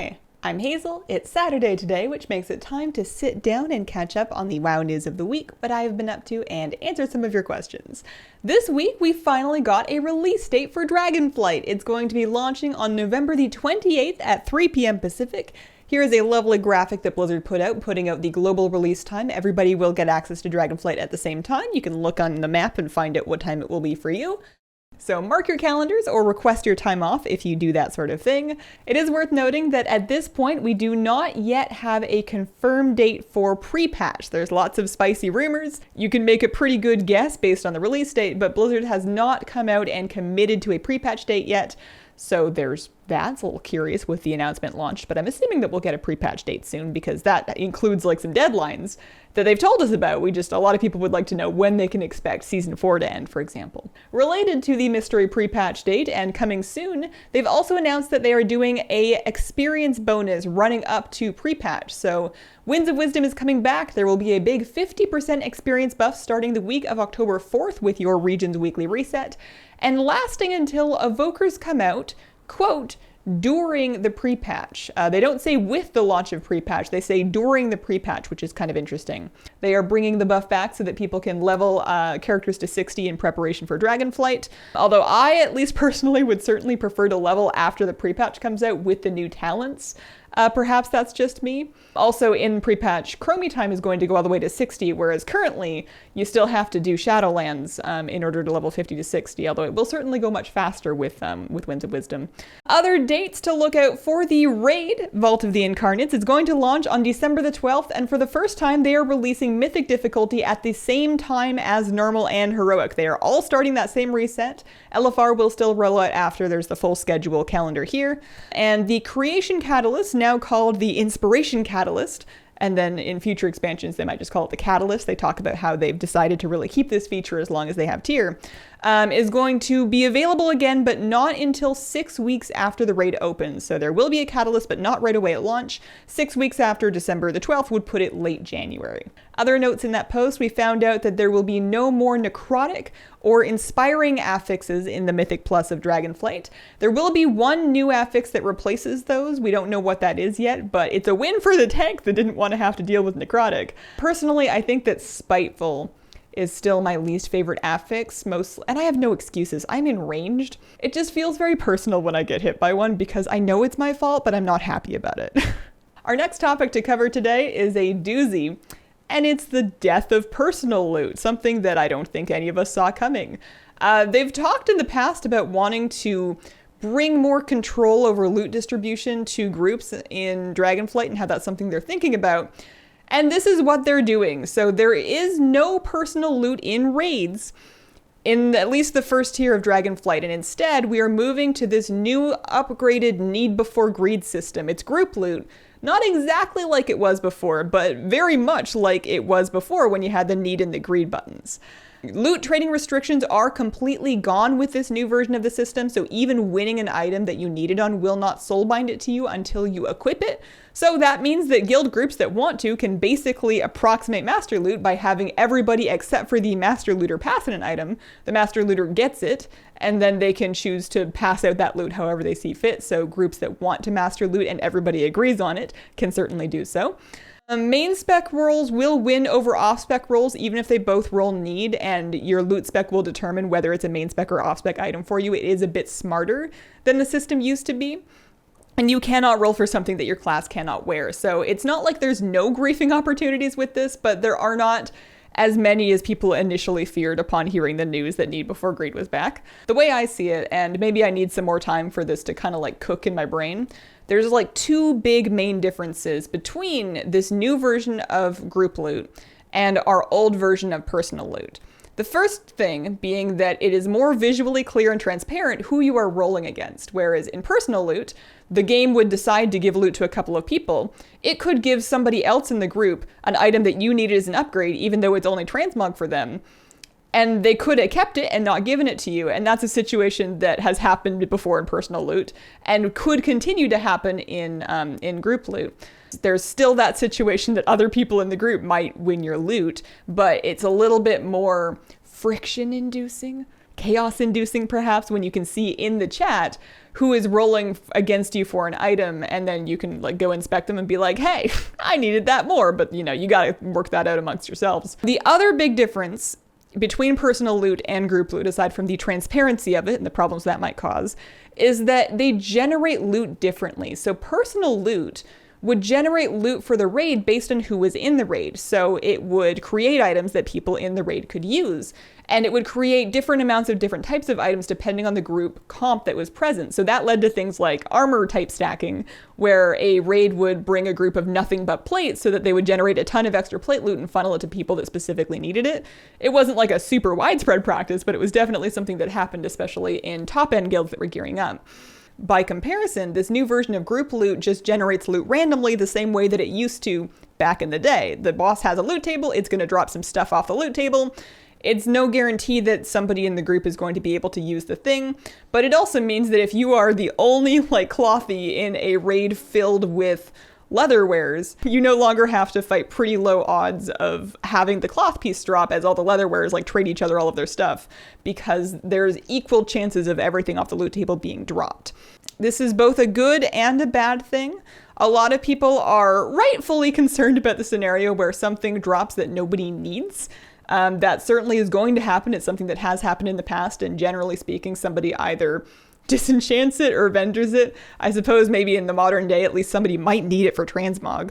Hi, I'm Hazel. It's Saturday today, which makes it time to sit down and catch up on the WoW news of the week, what I have been up to, and answer some of your questions. This week, we finally got a release date for Dragonflight. It's going to be launching on November the 28th at 3 p.m. Pacific. Here is a lovely graphic that Blizzard put out, putting out the global release time. Everybody will get access to Dragonflight at the same time. You can look on the map and find out what time it will be for you. So mark your calendars or request your time off if you do that sort of thing. It is worth noting that at this point, we do not yet have a confirmed date for pre-patch. There's lots of spicy rumors. You can make a pretty good guess based on the release date, but Blizzard has not come out and committed to a pre-patch date yet. So there's that. It's a little curious with the announcement launched, but I'm assuming that we'll get a pre-patch date soon because that includes like some deadlines that they've told us about. A lot of people would like to know when they can expect Season 4 to end, for example. Related to the mystery pre-patch date and coming soon, they've also announced that they are doing a experience bonus running up to pre-patch. So Winds of Wisdom is coming back. There will be a big 50% experience buff starting the week of October 4th with your region's weekly reset, and lasting until Evokers come out, quote, during the pre-patch. They don't say with the launch of pre-patch, they say during the pre-patch, which is kind of interesting. They are bringing the buff back so that people can level characters to 60 in preparation for Dragonflight. Although I, at least personally, would certainly prefer to level after the pre-patch comes out with the new talents. Perhaps that's just me. Also in pre-patch, Chromie time is going to go all the way to 60, whereas currently you still have to do Shadowlands in order to level 50 to 60, although it will certainly go much faster with Winds of Wisdom. Other dates to look out for: the raid, Vault of the Incarnates, is going to launch on December the 12th, and for the first time they are releasing Mythic difficulty at the same time as Normal and Heroic. They are all starting that same reset. LFR will still roll out after. There's the full schedule calendar here. And the Creation Catalyst, now called the Inspiration Catalyst, and then in future expansions they might just call it the Catalyst. They talk about how they've decided to really keep this feature as long as they have tier, is going to be available again, but not until 6 weeks after the raid opens. So there will be a Catalyst, but not right away at launch. 6 weeks after December the 12th would put it late January. Other notes in that post, we found out that there will be no more necrotic or inspiring affixes in the Mythic Plus of Dragonflight. There will be one new affix that replaces those. We don't know what that is yet, but it's a win for the tank that didn't want to have to deal with necrotic. Personally, I think that Spiteful is still my least favorite affix, and I have no excuses. I'm enraged. It just feels very personal when I get hit by one because I know it's my fault, but I'm not happy about it. Our next topic to cover today is a doozy, and it's the death of personal loot, something that I don't think any of us saw coming. They've talked in the past about wanting to bring more control over loot distribution to groups in Dragonflight and how that's something they're thinking about. And this is what they're doing. So there is no personal loot in raids in at least the first tier of Dragonflight, and instead we are moving to this new upgraded need before greed system. It's group loot. Not exactly like it was before, but very much like it was before when you had the need and the greed buttons. Loot trading restrictions are completely gone with this new version of the system, so even winning an item that you needed on will not soulbind it to you until you equip it. So that means that guild groups that want to can basically approximate master loot by having everybody except for the master looter pass in an item. The master looter gets it, and then they can choose to pass out that loot however they see fit. So groups that want to master loot and everybody agrees on it can certainly do so. Main spec roles will win over off spec roles even if they both roll need, and your loot spec will determine whether it's a main spec or off spec item for you. It is a bit smarter than the system used to be. And you cannot roll for something that your class cannot wear. So it's not like there's no griefing opportunities with this, but there are not as many as people initially feared upon hearing the news that Need Before Greed was back. The way I see it, and maybe I need some more time for this to kind of like cook in my brain, there's like two big main differences between this new version of group loot and our old version of personal loot. The first thing being that it is more visually clear and transparent who you are rolling against, whereas in personal loot, the game would decide to give loot to a couple of people. It could give somebody else in the group an item that you needed as an upgrade, even though it's only transmog for them. And they could have kept it and not given it to you. And that's a situation that has happened before in personal loot and could continue to happen in group loot. There's still that situation that other people in the group might win your loot, but it's a little bit more friction inducing chaos inducing perhaps, when you can see in the chat who is rolling against you for an item, and then you can like go inspect them and be like, hey, I needed that more, but you know, you gotta work that out amongst yourselves. The other big difference between personal loot and group loot, aside from the transparency of it and the problems that might cause, is that they generate loot differently. So personal loot would generate loot for the raid based on who was in the raid. So it would create items that people in the raid could use. And it would create different amounts of different types of items depending on the group comp that was present. So that led to things like armor type stacking, where a raid would bring a group of nothing but plates so that they would generate a ton of extra plate loot and funnel it to people that specifically needed it. It wasn't like a super widespread practice, but it was definitely something that happened, especially in top-end guilds that were gearing up. By comparison, this new version of group loot just generates loot randomly the same way that it used to back in the day. The boss has a loot table, it's going to drop some stuff off the loot table. It's no guarantee that somebody in the group is going to be able to use the thing, but it also means that if you are the only like clothy in a raid filled with leatherwares, you no longer have to fight pretty low odds of having the cloth piece drop, as all the leatherwares like trade each other all of their stuff, because there's equal chances of everything off the loot table being dropped. This is both a good and a bad thing. A lot of people are rightfully concerned about the scenario where something drops that nobody needs. That certainly is going to happen. It's something that has happened in the past, and generally speaking, somebody either disenchants it or vendors it. I suppose maybe in the modern day, at least somebody might need it for transmog.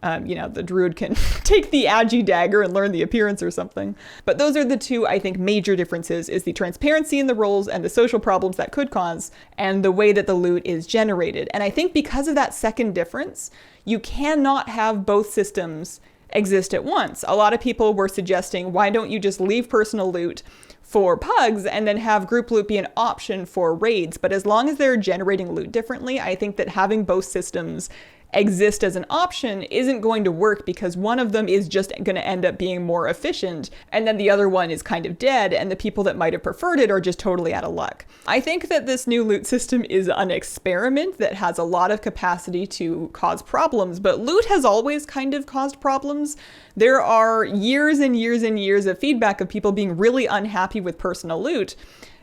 You know, the druid can take the agi dagger and learn the appearance or something. But those are the two, I think, major differences, is the transparency in the roles and the social problems that could cause, and the way that the loot is generated. And I think because of that second difference, you cannot have both systems exist at once. A lot of people were suggesting, why don't you just leave personal loot for pugs and then have group loot be an option for raids? But as long as they're generating loot differently, I think that having both systems exist as an option isn't going to work, because one of them is just going to end up being more efficient, and then the other one is kind of dead, and the people that might have preferred it are just totally out of luck. I think that this new loot system is an experiment that has a lot of capacity to cause problems, but loot has always kind of caused problems. There are years and years and years of feedback of people being really unhappy with personal loot.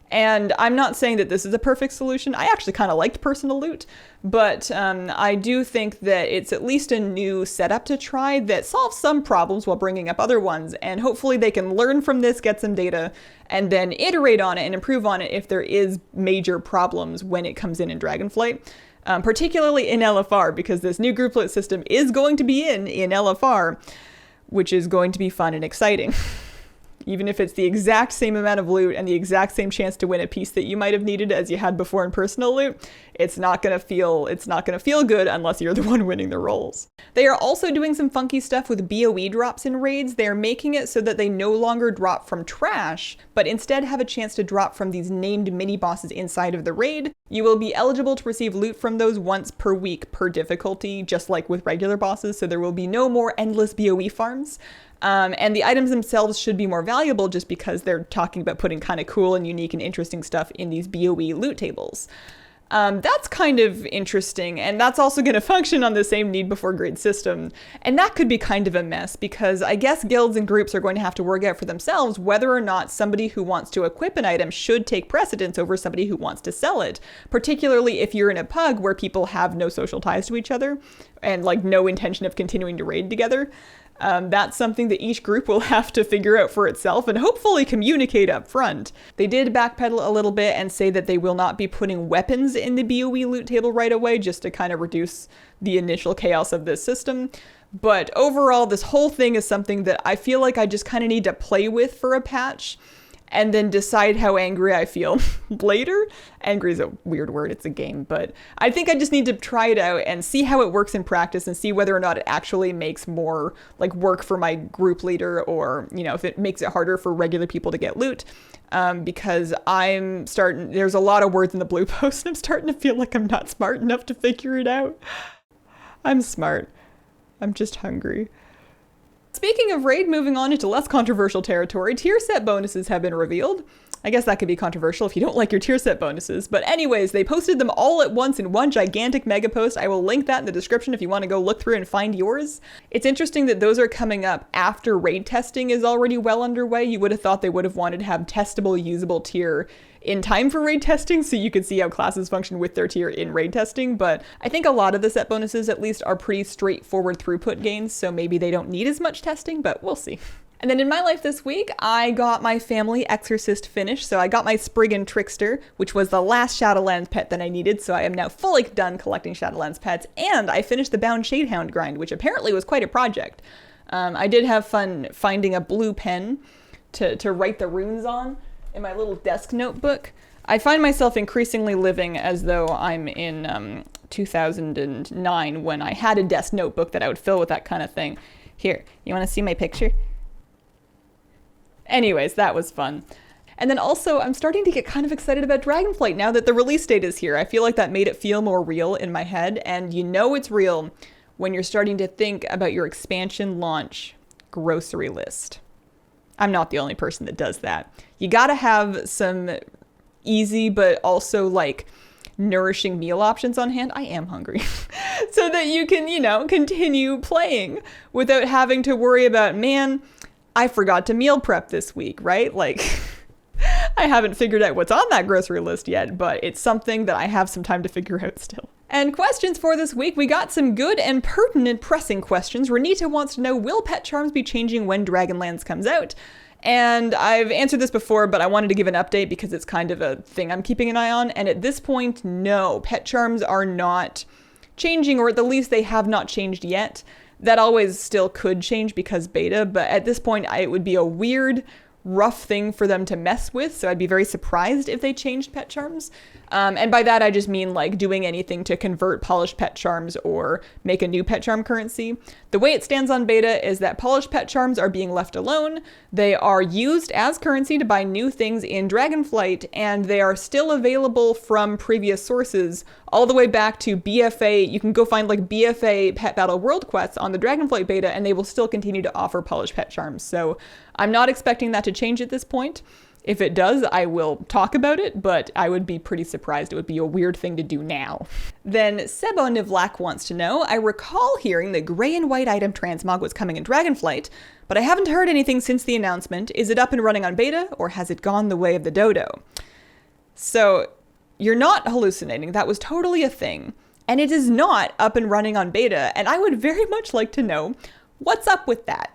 And I'm not saying that this is a perfect solution. I actually kind of liked personal loot, but I do think that it's at least a new setup to try that solves some problems while bringing up other ones. And hopefully they can learn from this, get some data, and then iterate on it and improve on it if there is major problems when it comes in Dragonflight. Particularly in LFR, because this new group loot system is going to be in LFR, which is going to be fun and exciting. Even if it's the exact same amount of loot and the exact same chance to win a piece that you might have needed as you had before in personal loot, it's not gonna feel good unless you're the one winning the rolls. They are also doing some funky stuff with BOE drops in raids. They're making it so that they no longer drop from trash, but instead have a chance to drop from these named mini bosses inside of the raid. You will be eligible to receive loot from those once per week per difficulty, just like with regular bosses, so there will be no more endless BOE farms. And the items themselves should be more valuable just because they're talking about putting kind of cool and unique and interesting stuff in these BOE loot tables. That's kind of interesting, and that's also going to function on the same need before grade system. And that could be kind of a mess, because I guess guilds and groups are going to have to work out for themselves whether or not somebody who wants to equip an item should take precedence over somebody who wants to sell it, particularly if you're in a pug where people have no social ties to each other and like no intention of continuing to raid together. That's something that each group will have to figure out for itself and hopefully communicate up front. They did backpedal a little bit and say that they will not be putting weapons in the BOE loot table right away, just to kind of reduce the initial chaos of this system. But overall, this whole thing is something that I feel like I just kind of need to play with for a patch and then decide how angry I feel later. Angry is a weird word, it's a game, but I think I just need to try it out and see how it works in practice and see whether or not it actually makes more like work for my group leader, or, you know, if it makes it harder for regular people to get loot. Because there's a lot of words in the blue post and I'm starting to feel like I'm not smart enough to figure it out. I'm smart. I'm just hungry. Speaking of raid, moving on into less controversial territory, tier set bonuses have been revealed. I guess that could be controversial if you don't like your tier set bonuses. But anyways, they posted them all at once in one gigantic mega post. I will link that in the description if you want to go look through and find yours. It's interesting that those are coming up after raid testing is already well underway. You would have thought they would have wanted to have testable, usable tier in time for raid testing so you could see how classes function with their tier in raid testing. But I think a lot of the set bonuses at least are pretty straightforward throughput gains, so maybe they don't need as much testing, but we'll see. And then in my life this week, I got my family exorcist finished. So I got my Spriggan Trickster, which was the last Shadowlands pet that I needed. So I am now fully done collecting Shadowlands pets. And I finished the Bound Shadehound grind, which apparently was quite a project. I did have fun finding a blue pen to write the runes on in my little desk notebook. I find myself increasingly living as though I'm in 2009 when I had a desk notebook that I would fill with that kind of thing. Here, you want to see my picture? Anyways, that was fun. And then also, I'm starting to get kind of excited about Dragonflight now that the release date is here. I feel like that made it feel more real in my head, and you know it's real when you're starting to think about your expansion launch grocery list. I'm not the only person that does that. You gotta have some easy but also like nourishing meal options on hand. I am hungry. So that you can, continue playing without having to worry about, man, I forgot to meal prep this week, right? Like, I haven't figured out what's on that grocery list yet, but it's something that I have some time to figure out still. And questions for this week, we got some good and pertinent pressing questions. Renita wants to know, will pet charms be changing when Dragonlands comes out? And I've answered this before, but I wanted to give an update because it's kind of a thing I'm keeping an eye on. And at this point, no, pet charms are not changing, or at the least they have not changed yet. That always still could change because beta, but at this point, it would be a weird, rough thing for them to mess with, so I'd be very surprised if they changed pet charms. And by that, I just mean like doing anything to convert polished pet charms or make a new pet charm currency. The way it stands on beta is that polished pet charms are being left alone. They are used as currency to buy new things in Dragonflight, and they are still available from previous sources all the way back to BFA. You can go find like BFA Pet Battle World quests on the Dragonflight beta, and they will still continue to offer polished pet charms. So I'm not expecting that to change at this point. If it does, I will talk about it, but I would be pretty surprised. It would be a weird thing to do now. Then Sebo Nivlak wants to know, I recall hearing that gray and white item transmog was coming in Dragonflight, but I haven't heard anything since the announcement. Is it up and running on beta, or has it gone the way of the dodo? So you're not hallucinating. That was totally a thing. And it is not up and running on beta, and I would very much like to know what's up with that.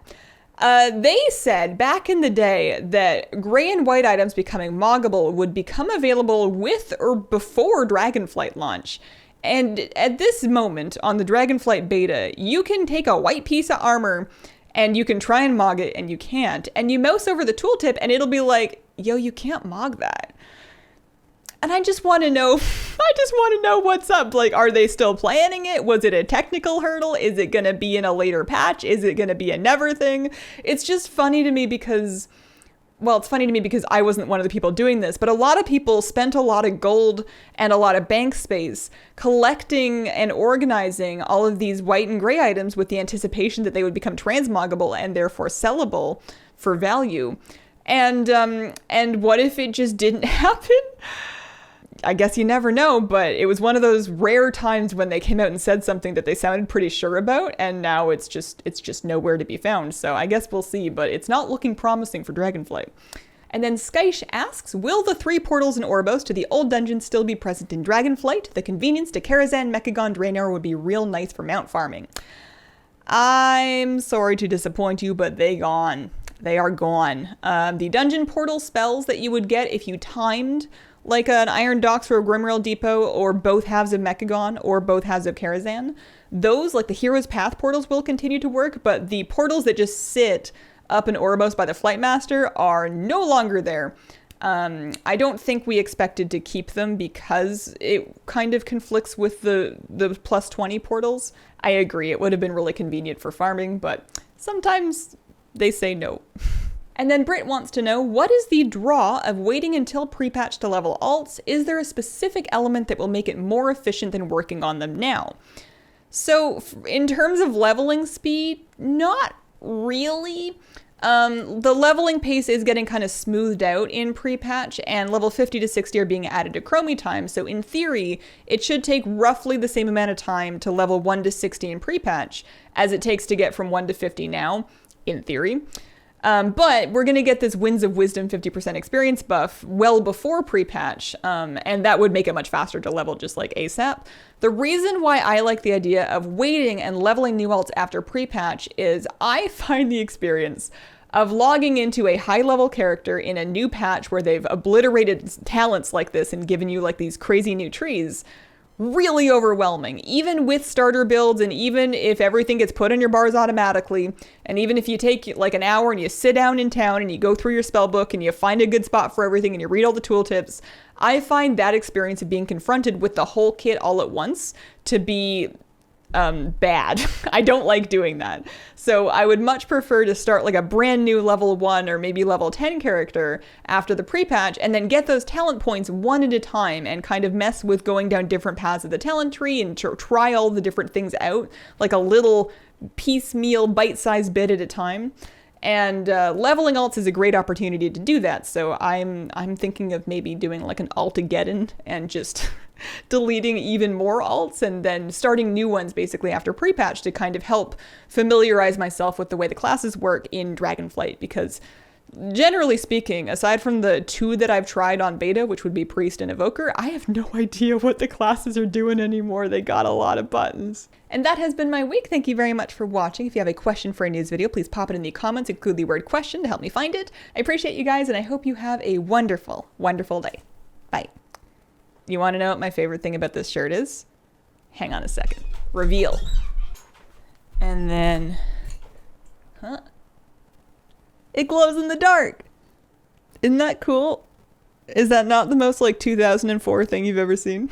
They said back in the day that gray and white items becoming moggable would become available with or before Dragonflight launch. And at this moment on the Dragonflight beta, you can take a white piece of armor and you can try and mog it and you can't. And you mouse over the tooltip and it'll be like, yo, you can't mog that. And I just want to know, what's up. Like, are they still planning it? Was it a technical hurdle? Is it going to be in a later patch? Is it going to be a never thing? It's just funny to me because, well, it's funny to me because I wasn't one of the people doing this, but a lot of people spent a lot of gold and a lot of bank space collecting and organizing all of these white and gray items with the anticipation that they would become transmoggable and therefore sellable for value. And what if it just didn't happen? I guess you never know, but it was one of those rare times when they came out and said something that they sounded pretty sure about, and now it's just nowhere to be found. So I guess we'll see, but it's not looking promising for Dragonflight. And then Skysh asks, will the 3 portals in Oribos to the old dungeon still be present in Dragonflight? The convenience to Karazhan, Mechagon, Draenor would be real nice for mount farming. I'm sorry to disappoint you, but they are gone. The dungeon portal spells that you would get if you timed like an Iron Docks or a Grimrail Depot, or both halves of Mechagon, or both halves of Karazhan. Those, like the Hero's Path portals, will continue to work, but the portals that just sit up in Oribos by the Flightmaster are no longer there. I don't think we expected to keep them because it kind of conflicts with the plus 20 portals. I agree, it would have been really convenient for farming, but sometimes they say no. And then Britt wants to know, what is the draw of waiting until pre-patch to level alts? Is there a specific element that will make it more efficient than working on them now? So in terms of leveling speed, not really. The leveling pace is getting kind of smoothed out in pre-patch, and level 50 to 60 are being added to chromie time, so in theory, it should take roughly the same amount of time to level 1 to 60 in pre-patch as it takes to get from 1 to 50 now, in theory. But we're going to get this Winds of Wisdom 50% experience buff well before pre-patch, and that would make it much faster to level just like ASAP. The reason why I like the idea of waiting and leveling new alts after pre-patch is I find the experience of logging into a high-level character in a new patch where they've obliterated talents like this and given you like these crazy new trees really overwhelming, even with starter builds, and even if everything gets put on your bars automatically, and even if you take like an hour and you sit down in town and you go through your spell book and you find a good spot for everything and you read all the tooltips, I find that experience of being confronted with the whole kit all at once to be bad. I don't like doing that. So I would much prefer to start like a brand new level 1 or maybe level 10 character after the pre-patch and then get those talent points one at a time and kind of mess with going down different paths of the talent tree and try all the different things out, like a little piecemeal bite-sized bit at a time. And leveling alts is a great opportunity to do that. So I'm thinking of maybe doing like an alt-ageddon and just deleting even more alts and then starting new ones basically after pre-patch to kind of help familiarize myself with the way the classes work in Dragonflight, because generally speaking, aside from the 2 that I've tried on beta, which would be Priest and Evoker, I have no idea what the classes are doing anymore. They got a lot of buttons. And that has been my week. Thank you very much for watching. If you have a question for a news video, please pop it in the comments, include the word question to help me find it. I appreciate you guys, and I hope you have a wonderful, wonderful day. Bye. You want to know what my favorite thing about this shirt is? Hang on a second. Reveal. And then... Huh? It glows in the dark! Isn't that cool? Is that not the most like 2004 thing you've ever seen?